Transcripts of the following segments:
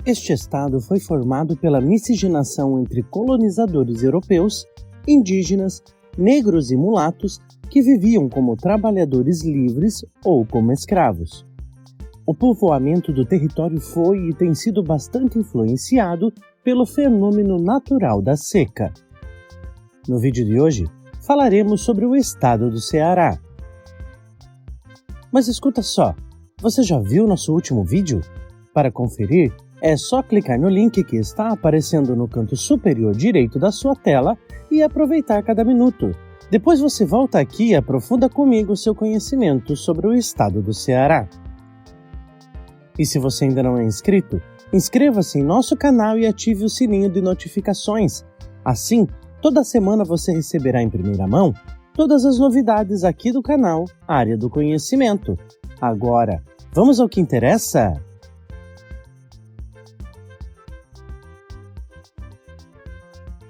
Este estado foi formado pela miscigenação entre colonizadores europeus, indígenas, negros e mulatos que viviam como trabalhadores livres ou como escravos. O povoamento do território foi e tem sido bastante influenciado pelo fenômeno natural da seca. No vídeo de hoje, falaremos sobre o estado do Ceará. Mas escuta só, você já viu nosso último vídeo? Para conferir, é só clicar no link que está aparecendo no canto superior direito da sua tela e aproveitar cada minuto. Depois você volta aqui e aprofunda comigo seu conhecimento sobre o estado do Ceará. E se você ainda não é inscrito, inscreva-se em nosso canal e ative o sininho de notificações. Assim, toda semana você receberá em primeira mão todas as novidades aqui do canal Área do Conhecimento. Agora, vamos ao que interessa?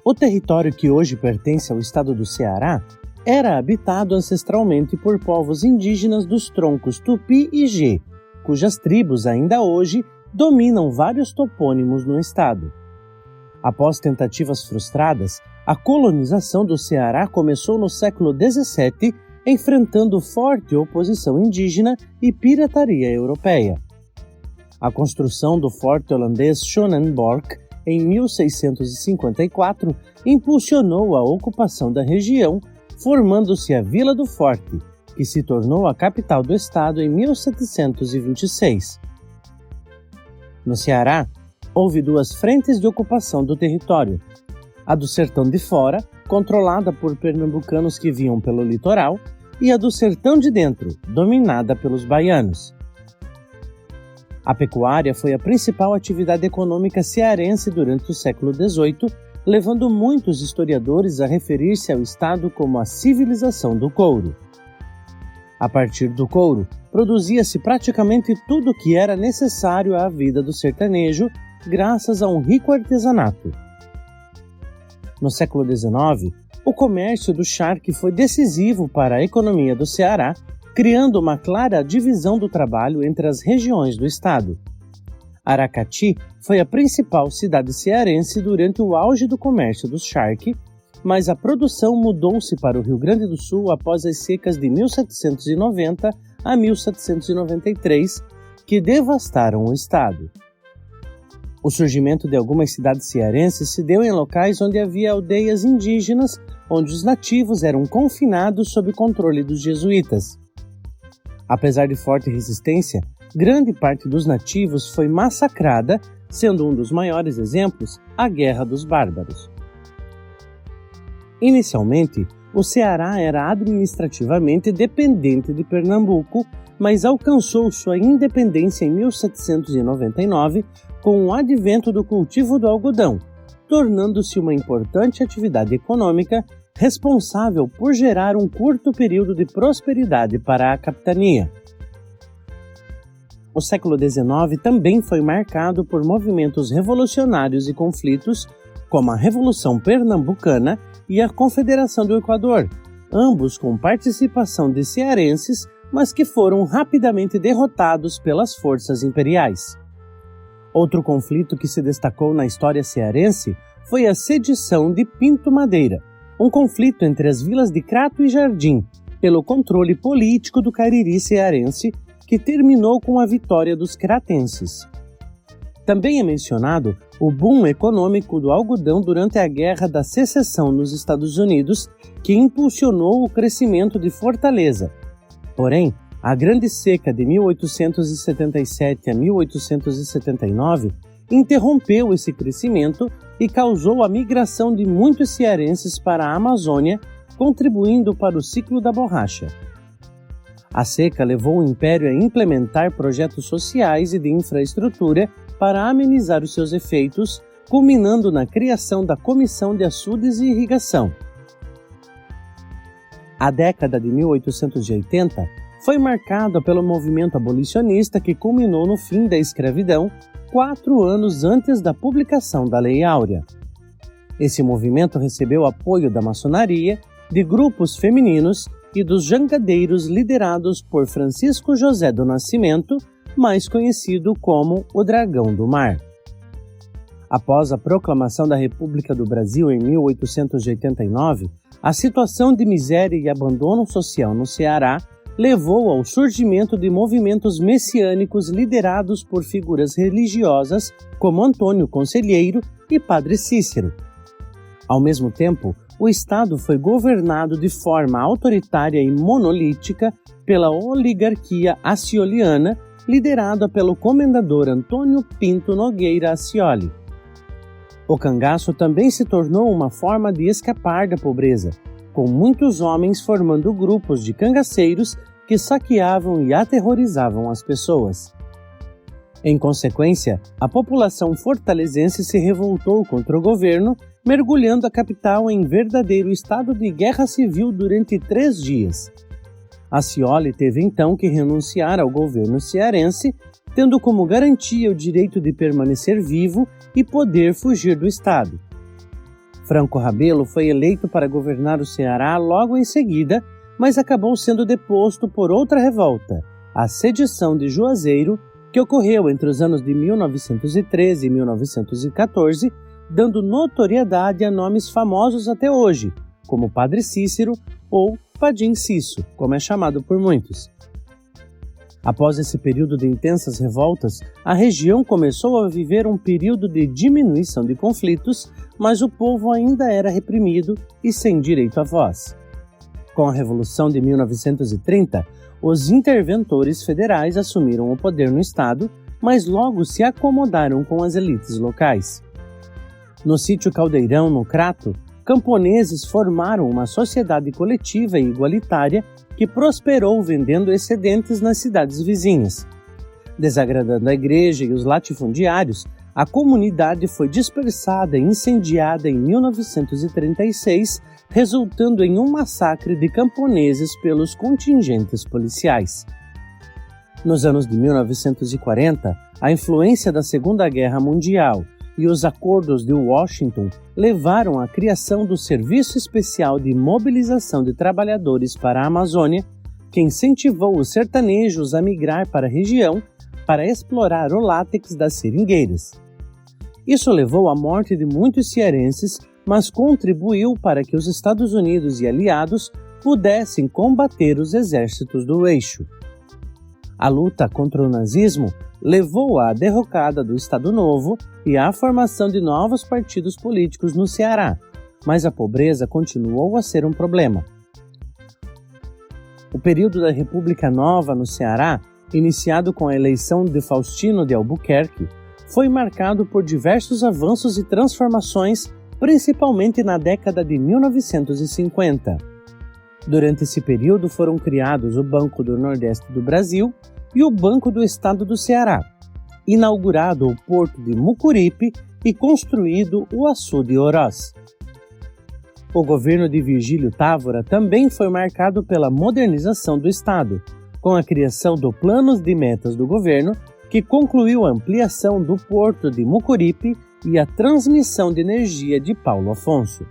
O território que hoje pertence ao estado do Ceará era habitado ancestralmente por povos indígenas dos troncos Tupi e Gê, cujas tribos ainda hoje dominam vários topônimos no estado. Após tentativas frustradas, a colonização do Ceará começou no século XVII, enfrentando forte oposição indígena e pirataria europeia. A construção do forte holandês Schonenborg em 1654, impulsionou a ocupação da região, formando-se a Vila do Forte, que se tornou a capital do estado em 1726. No Ceará, houve duas frentes de ocupação do território. A do Sertão de Fora, controlada por pernambucanos que vinham pelo litoral, e a do Sertão de Dentro, dominada pelos baianos. A pecuária foi a principal atividade econômica cearense durante o século XVIII, levando muitos historiadores a referir-se ao estado como a civilização do couro. A partir do couro, produzia-se praticamente tudo o que era necessário à vida do sertanejo, graças a um rico artesanato. No século XIX, o comércio do charque foi decisivo para a economia do Ceará, criando uma clara divisão do trabalho entre as regiões do estado. Aracati foi a principal cidade cearense durante o auge do comércio do charque, mas a produção mudou-se para o Rio Grande do Sul após as secas de 1790 a 1793, que devastaram o estado. O surgimento de algumas cidades cearenses se deu em locais onde havia aldeias indígenas, onde os nativos eram confinados sob controle dos jesuítas. Apesar de forte resistência, grande parte dos nativos foi massacrada, sendo um dos maiores exemplos a Guerra dos Bárbaros. Inicialmente, o Ceará era administrativamente dependente de Pernambuco, mas alcançou sua independência em 1799 com o advento do cultivo do algodão, tornando-se uma importante atividade econômica responsável por gerar um curto período de prosperidade para a capitania. O século XIX também foi marcado por movimentos revolucionários e conflitos, como a Revolução Pernambucana e a Confederação do Equador, ambos com participação de cearenses, mas que foram rapidamente derrotados pelas forças imperiais. Outro conflito que se destacou na história cearense foi a sedição de Pinto Madeira, um conflito entre as vilas de Crato e Jardim, pelo controle político do Cariri cearense, que terminou com a vitória dos cratenses. Também é mencionado o boom econômico do algodão durante a Guerra da Secessão nos Estados Unidos, que impulsionou o crescimento de Fortaleza. Porém, a Grande Seca de 1877 a 1879 interrompeu esse crescimento e causou a migração de muitos cearenses para a Amazônia, contribuindo para o ciclo da borracha. A seca levou o Império a implementar projetos sociais e de infraestrutura para amenizar os seus efeitos, culminando na criação da Comissão de Açudes e Irrigação. A década de 1880 foi marcada pelo movimento abolicionista que culminou no fim da escravidão 4 anos antes da publicação da Lei Áurea. Esse movimento recebeu apoio da maçonaria, de grupos femininos e dos jangadeiros liderados por Francisco José do Nascimento, mais conhecido como o Dragão do Mar. Após a proclamação da República do Brasil em 1889, a situação de miséria e abandono social no Ceará levou ao surgimento de movimentos messiânicos liderados por figuras religiosas como Antônio Conselheiro e Padre Cícero. Ao mesmo tempo, o Estado foi governado de forma autoritária e monolítica pela oligarquia acioliana, liderada pelo comendador Antônio Pinto Nogueira Acioli. O cangaço também se tornou uma forma de escapar da pobreza, com muitos homens formando grupos de cangaceiros que saqueavam e aterrorizavam as pessoas. Em consequência, a população fortalezense se revoltou contra o governo, mergulhando a capital em verdadeiro estado de guerra civil durante 3 dias. Acioli teve então que renunciar ao governo cearense, tendo como garantia o direito de permanecer vivo e poder fugir do estado. Franco Ravelo foi eleito para governar o Ceará logo em seguida, mas acabou sendo deposto por outra revolta, a sedição de Juazeiro, que ocorreu entre os anos de 1913 e 1914, dando notoriedade a nomes famosos até hoje, como Padre Cícero ou Padim Cisso, como é chamado por muitos. Após esse período de intensas revoltas, a região começou a viver um período de diminuição de conflitos, mas o povo ainda era reprimido e sem direito à voz. Com a Revolução de 1930, os interventores federais assumiram o poder no estado, mas logo se acomodaram com as elites locais. No sítio Caldeirão, no Crato, camponeses formaram uma sociedade coletiva e igualitária que prosperou vendendo excedentes nas cidades vizinhas. Desagradando a igreja e os latifundiários, a comunidade foi dispersada e incendiada em 1936, resultando em um massacre de camponeses pelos contingentes policiais. Nos anos de 1940, a influência da Segunda Guerra Mundial e os acordos de Washington levaram à criação do Serviço Especial de Mobilização de Trabalhadores para a Amazônia, que incentivou os sertanejos a migrar para a região para explorar o látex das seringueiras. Isso levou à morte de muitos cearenses, mas contribuiu para que os Estados Unidos e aliados pudessem combater os exércitos do eixo. A luta contra o nazismo levou à derrocada do Estado Novo e à formação de novos partidos políticos no Ceará, mas a pobreza continuou a ser um problema. O período da República Nova no Ceará, iniciado com a eleição de Faustino de Albuquerque, foi marcado por diversos avanços e transformações, principalmente na década de 1950. Durante esse período foram criados o Banco do Nordeste do Brasil e o Banco do Estado do Ceará, inaugurado o Porto de Mucuripe e construído o Açude Oroz. O governo de Virgílio Távora também foi marcado pela modernização do Estado, com a criação do Plano de Metas do Governo, que concluiu a ampliação do Porto de Mucuripe e a transmissão de energia de Paulo Afonso.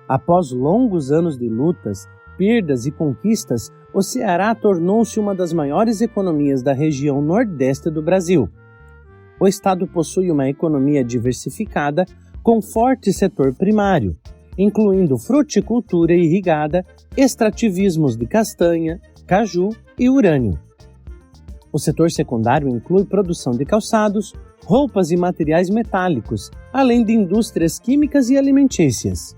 Após longos anos de lutas, perdas e conquistas, o Ceará tornou-se uma das maiores economias da região nordeste do Brasil. O estado possui uma economia diversificada com forte setor primário, incluindo fruticultura irrigada, extrativismos de castanha, caju e urânio. O setor secundário inclui produção de calçados, roupas e materiais metálicos, além de indústrias químicas e alimentícias.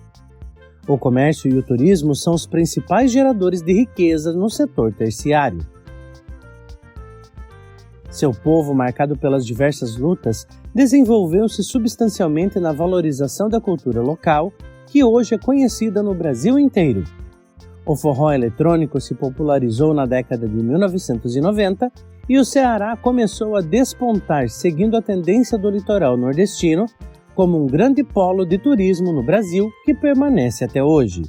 O comércio e o turismo são os principais geradores de riqueza no setor terciário. Seu povo, marcado pelas diversas lutas, desenvolveu-se substancialmente na valorização da cultura local, que hoje é conhecida no Brasil inteiro. O forró eletrônico se popularizou na década de 1990 e o Ceará começou a despontar seguindo a tendência do litoral nordestino, como um grande polo de turismo no Brasil que permanece até hoje.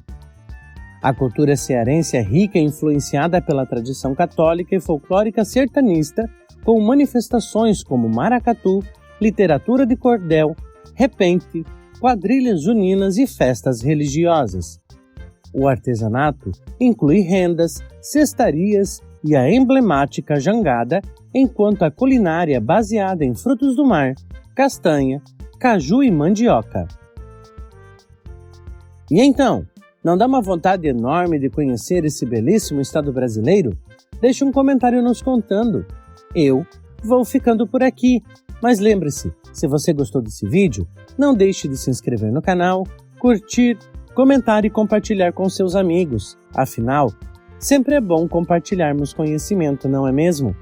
A cultura cearense é rica e influenciada pela tradição católica e folclórica sertanista, com manifestações como maracatu, literatura de cordel, repente, quadrilhas juninas e festas religiosas. O artesanato inclui rendas, cestarias e a emblemática jangada, enquanto a culinária baseada em frutos do mar, castanha, caju e mandioca. E então, não dá uma vontade enorme de conhecer esse belíssimo estado brasileiro? Deixe um comentário nos contando. Eu vou ficando por aqui, mas lembre-se, se você gostou desse vídeo, não deixe de se inscrever no canal, curtir, comentar e compartilhar com seus amigos. Afinal, sempre é bom compartilharmos conhecimento, não é mesmo?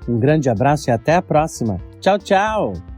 Um grande abraço e até a próxima. Tchau, tchau!